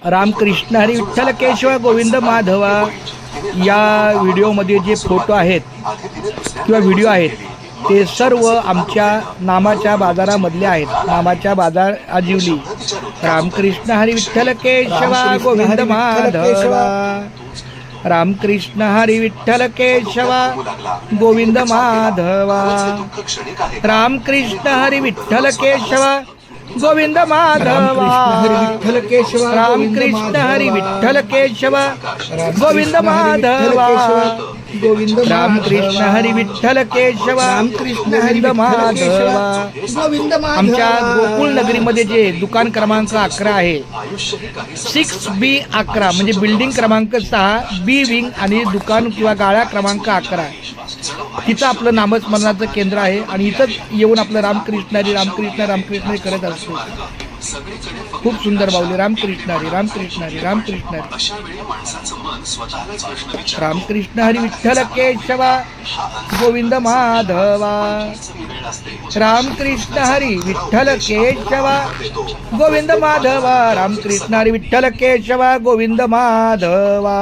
रामकृष्ण हरी विठ्ठल केशव गोविंद माधवा या व्हिडिओमध्ये जे फोटो आहेत किंवा व्हिडिओ आहेत ते सर्व आमच्या नामाच्या बाजारामधले आहेत. नामाच्या बाजार आजिवली. रामकृष्ण हरी विठ्ठल केशवा गोविंद माधवा. रामकृष्ण हरी विठ्ठल केशवा गोविंद माधवा. रामकृष्ण हरी विठ्ठल केशवा गोविंद माधवा. रामकृष्ण हरी विठ्ठल केशवा गोविंद माधवा. रामकृष्ण हरी विठ्ठल केशवा गोविंद माधवा. आमच्या गोकुळ नगरीमध्ये जे दुकान क्रमांक 11 आहे 6B11 म्हणजे बिल्डिंग क्रमांक 6 बी विंग आणि दुकान किंवा गाळा क्रमांक 11 तिथं आपलं नामस्मरणाचं केंद्र आहे आणि इथंच येऊन आपलं रामकृष्ण हरी रामकृष्ण रामकृष्ण करत असतो. खूप सुंदर बावली. रामकृष्ण हरी रामकृष्ण हरी रामकृष्ण हरी. रामकृष्ण हरी विठ्ठल केशवा गोविंद माधवा. रामकृष्ण हरी विठ्ठल केशवा गोविंद माधवा. रामकृष्ण हरी विठ्ठल केशवा गोविंद माधवा.